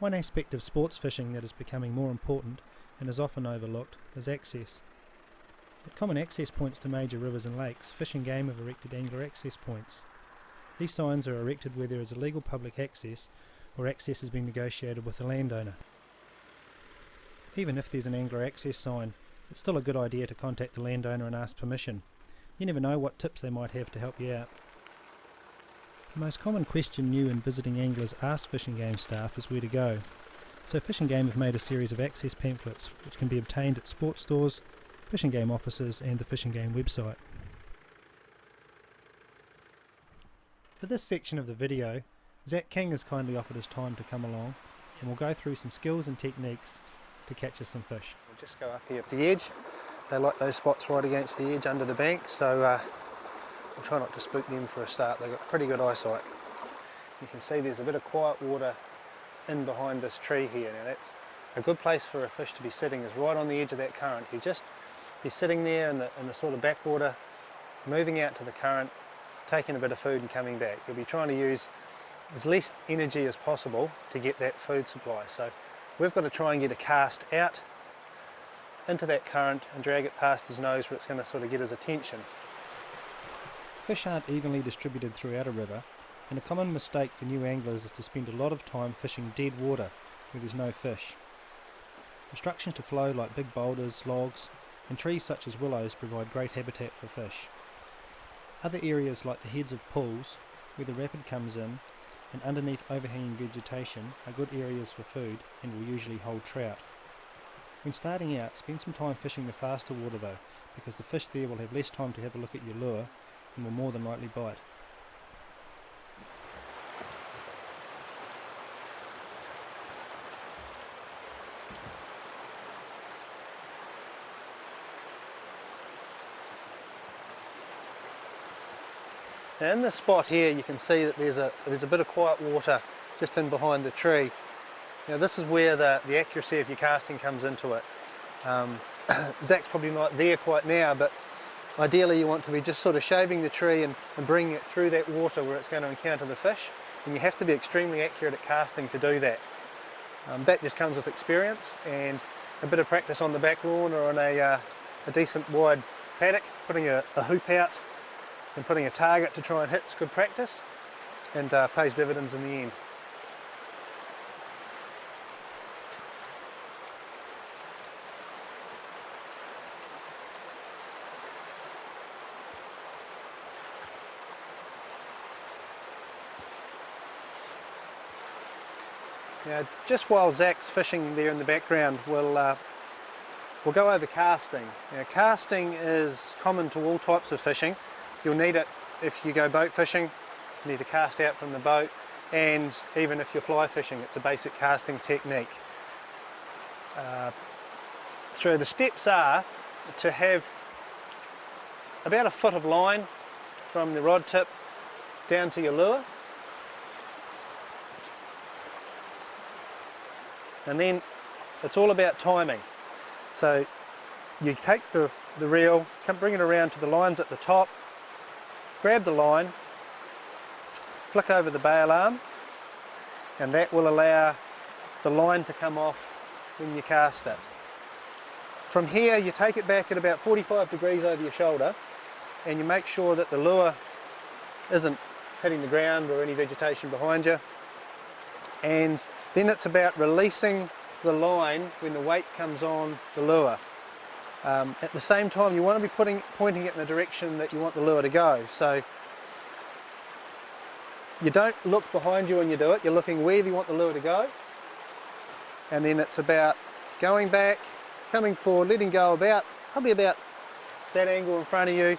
One aspect of sports fishing that is becoming more important and is often overlooked is access. At common access points to major rivers and lakes, Fish and Game have erected angler access points. These signs are erected where there is illegal public access or access has been negotiated with the landowner. Even if there's an angler access sign, it's still a good idea to contact the landowner and ask permission. You never know what tips they might have to help you out. The most common question new and visiting anglers ask Fish and Game staff is where to go. So Fish and Game have made a series of access pamphlets which can be obtained at sports stores, Fish and Game offices and the Fish and Game website. For this section of the video, Zach King has kindly offered his time to come along and we'll go through some skills and techniques to catch us some fish. We'll just go up here at the edge. They like those spots right against the edge under the bank, so we'll try not to spook them for a start. They've got pretty good eyesight. You can see there's a bit of quiet water in behind this tree here. Now that's a good place for a fish to be sitting, is right on the edge of that current. You're sitting there in the sort of backwater, moving out to the current, taking a bit of food and coming back. You'll be trying to use as less energy as possible to get that food supply. So we've got to try and get a cast out into that current and drag it past his nose where it's going to sort of get his attention. Fish aren't evenly distributed throughout a river, and a common mistake for new anglers is to spend a lot of time fishing dead water where there's no fish. Obstructions to flow like big boulders, logs and trees such as willows provide great habitat for fish. Other areas like the heads of pools where the rapid comes in and underneath overhanging vegetation are good areas for food and will usually hold trout. When starting out, spend some time fishing the faster water though, because the fish there will have less time to have a look at your lure and will more than likely bite. Now in this spot here you can see that there's a bit of quiet water just in behind the tree. Now this is where the accuracy of your casting comes into it. Zach's probably not there quite now, but ideally you want to be just sort of shaving the tree and bringing it through that water where it's going to encounter the fish, and you have to be extremely accurate at casting to do that. That just comes with experience and a bit of practice on the back lawn or on a decent wide paddock. Putting a hoop out and putting a target to try and hit's good practice and pays dividends in the end. Now, just while Zach's fishing there in the background, we'll go over casting. Now, casting is common to all types of fishing. You'll need it if you go boat fishing, you need to cast out from the boat, and even if you're fly fishing, it's a basic casting technique. So the steps are to have about a foot of line from the rod tip down to your lure, and then it's all about timing. So you take the reel, bring it around to the lines at the top, grab the line, flick over the bail arm, and that will allow the line to come off when you cast it. From here you take it back at about 45 degrees over your shoulder and you make sure that the lure isn't hitting the ground or any vegetation behind you, and then it's about releasing the line when the weight comes on the lure. At the same time you want to be pointing it in the direction that you want the lure to go, so you don't look behind you when you do it, you're looking where you want the lure to go, and then it's about going back, coming forward, letting go probably about that angle in front of you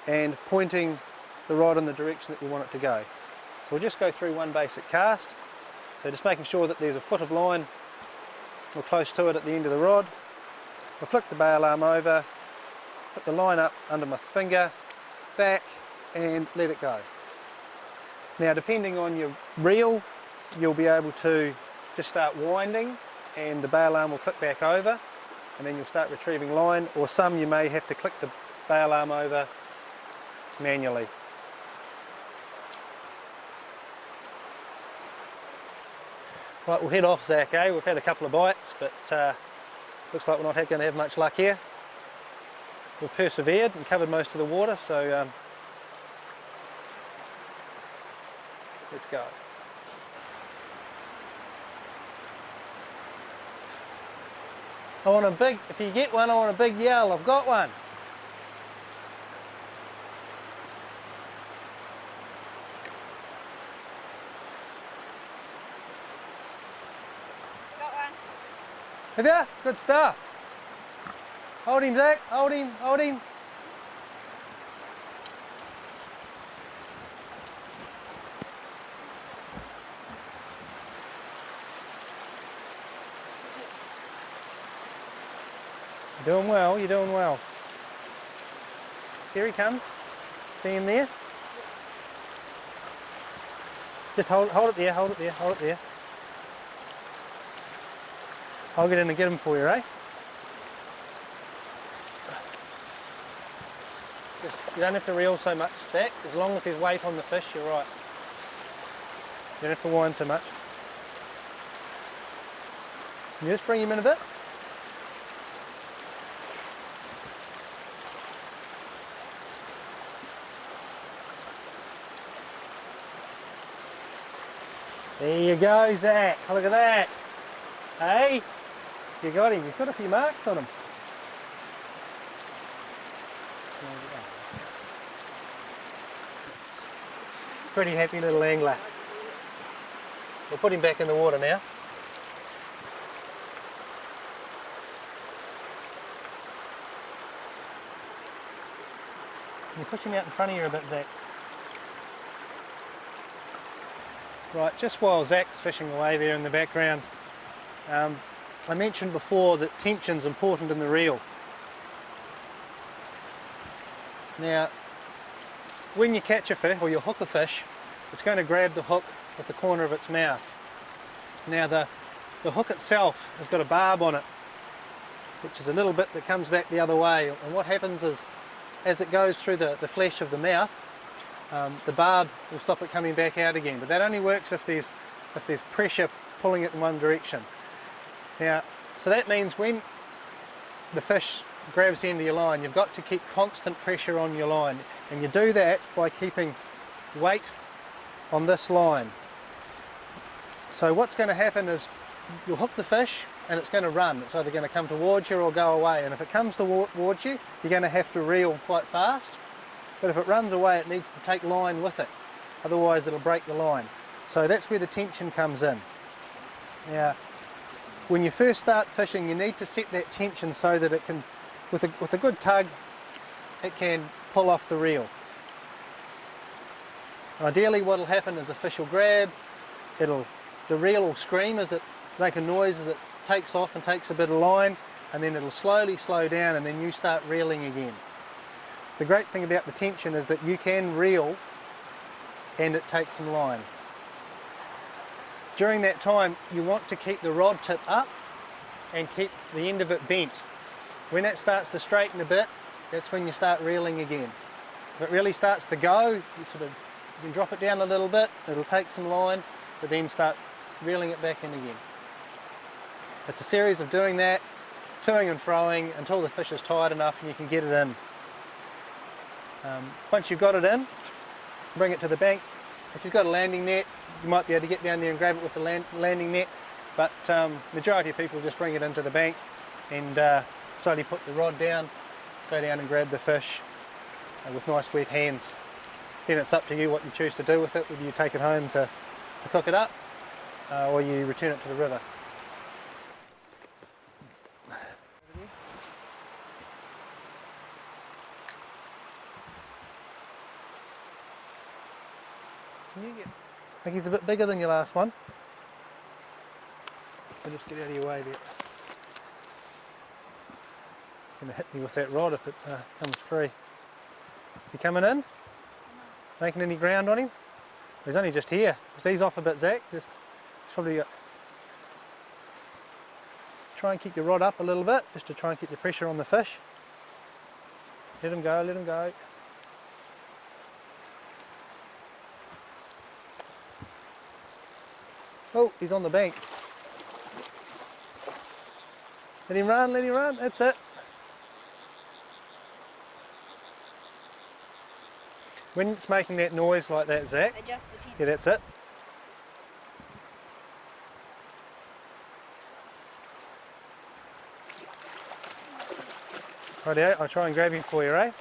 and pointing the rod in the direction that you want it to go. So we'll just go through one basic cast, so just making sure that there's a foot of line or close to it at the end of the rod. I'll flick the bail arm over, put the line up under my finger, back and let it go. Now depending on your reel, you'll be able to just start winding and the bail arm will click back over and then you'll start retrieving line, or some you may have to click the bail arm over manually. Right, we'll head off, Zach, eh? We've had a couple of bites, but looks like we're not going to have much luck here. We've persevered and covered most of the water, so let's go. I want a big, if you get one, I want a big yell. I've got one. Got one. Have you? Good stuff. Hold him, Zach. Hold him. Hold him. You're doing well. You're doing well. Here he comes. See him there? Just hold it there. Hold it there. Hold it there. I'll get in and get him for you, eh? Just, you don't have to reel so much, Zach. As long as there's weight on the fish, you're right. You don't have to wind so much. Can you just bring him in a bit? There you go, Zach. Look at that. Hey, you got him. He's got a few marks on him. Pretty happy little angler. We'll put him back in the water now. Can you push him out in front of you a bit, Zach? Right, just while Zach's fishing away there in the background, I mentioned before that tension's important in the reel. Now, when you catch a fish or you hook a fish, it's going to grab the hook with the corner of its mouth. Now the hook itself has got a barb on it, which is a little bit that comes back the other way, and what happens is as it goes through the flesh of the mouth, the barb will stop it coming back out again, but that only works if there's pressure pulling it in one direction. Now, so that means when the fish grabs the end of your line, you've got to keep constant pressure on your line, and you do that by keeping weight on this line. So what's going to happen is you'll hook the fish and it's going to run. It's either going to come towards you or go away, and if it comes towards you, you're going to have to reel quite fast, but if it runs away it needs to take line with it, otherwise it'll break the line. So that's where the tension comes in. Now, when you first start fishing, you need to set that tension so that it can, with a good tug, it can pull off the reel. Ideally what will happen is a fish will grab, the reel will scream as it make a noise as it takes off and takes a bit of line, and then it'll slowly slow down, and then you start reeling again. The great thing about the tension is that you can reel and it takes some line. During that time you want to keep the rod tip up and keep the end of it bent. When that starts to straighten a bit, that's when you start reeling again. If it really starts to go, you can drop it down a little bit, it'll take some line, but then start reeling it back in again. It's a series of doing that, toing and froing until the fish is tired enough and you can get it in. Once you've got it in, bring it to the bank. If you've got a landing net, you might be able to get down there and grab it with the landing net, but majority of people just bring it into the bank and slowly put the rod down, go down and grab the fish with nice wet hands. Then it's up to you what you choose to do with it, whether you take it home to cook it up or you return it to the river. I think he's a bit bigger than your last one. I'll just get out of your way there. It's going to hit me with that rod if it comes free. Is he coming in? Making any ground on him? He's only just here. Just ease off a bit, Zach. Just probably got... Try and keep your rod up a little bit, just to try and keep the pressure on the fish. Let him go, let him go. Oh, he's on the bank. let him run, that's it. When it's making that noise like that, Zach, Adjust the tension. yeah, that's it. Rightio, I'll try and grab him for you, eh?